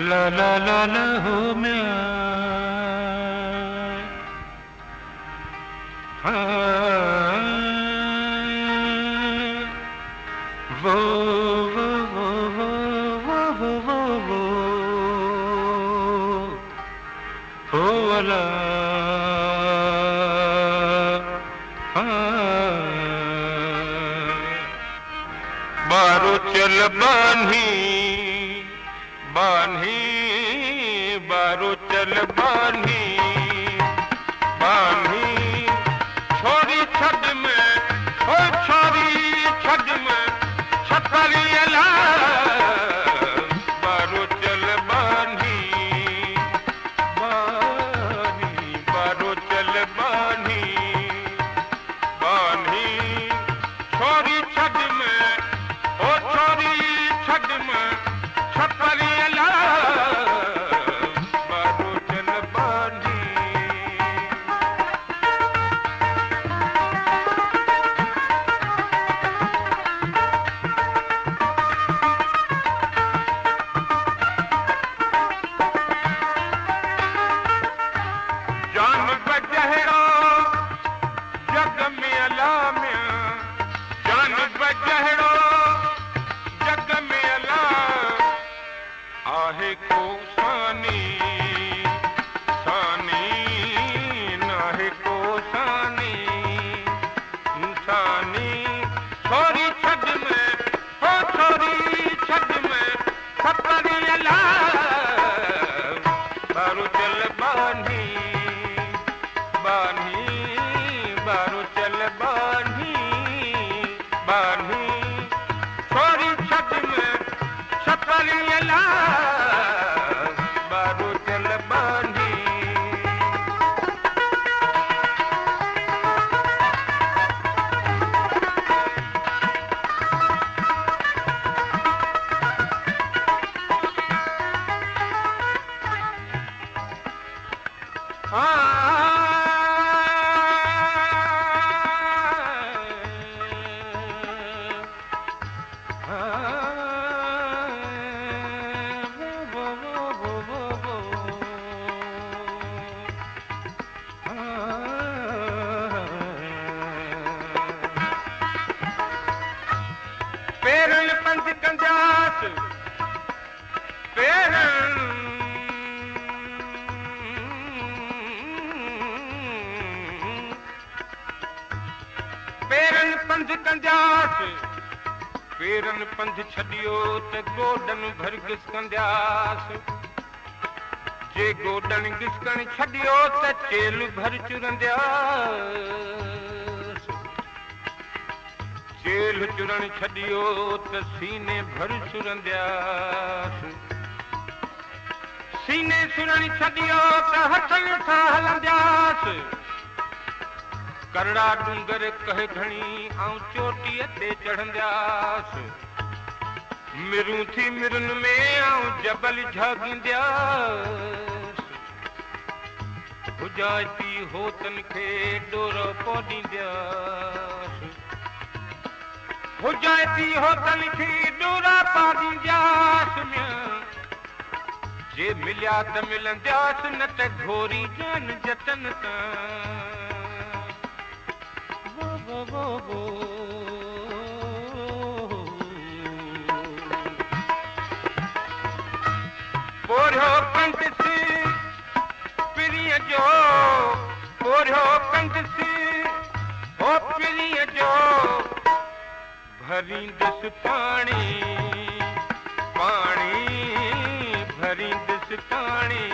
ला ला ला ला हो म्या वो वो वो वो वो वो वो हो वाला बारो चल बान्ही बान्ही बारो चल बान्ही बान्ही छोरी छद में ओ छोरी छद में छतरी अला बारो चल बान्ही बान्ही बारो चल बान्ही बान्ही छोरी छद में ओ छोरी छद में छतरी अला बारो चल बान्ही जान बजहरो जग में अला में जान बजहरो जग में अला आहे को सानी सानी नाहे को सानी सानी छोरी छद में हो छोरी छद में छतरी अला बारो चल बान्ही बान्ही बारो चल बान्ही बान्ही छोरी छद में छतरी अला बारो चल बान्ही पेरन पंथ कंजास पेरन पेरन पंथ कंजास पेरन पंथ छडियो त गोडन भर गिसकंदास जे गोडन गिसकण छडियो त चेल भर चुरंदास चेल चुरण छडियो त सीने भर सुरंदास सीने सुरण छडियो त हथन सां हलंदास करड़ा डूंगर कह घणी आऊं चोटीअ ते चढ़ंदास मिरूं थी मिरन में आऊं जबल झागींदास हुजाती होतन खे डोरो पोॾींदास हुजाती होतन खे डोरा पाॾींदास जे मिलिया त मिलंदास न त घोरी जान जतन सां पोरियो पंथ से पिरीअ जो पोरियो पंथ से ओ पिरीअ जो भरींदुसि पाणी पाणी भरींदुसि पाणी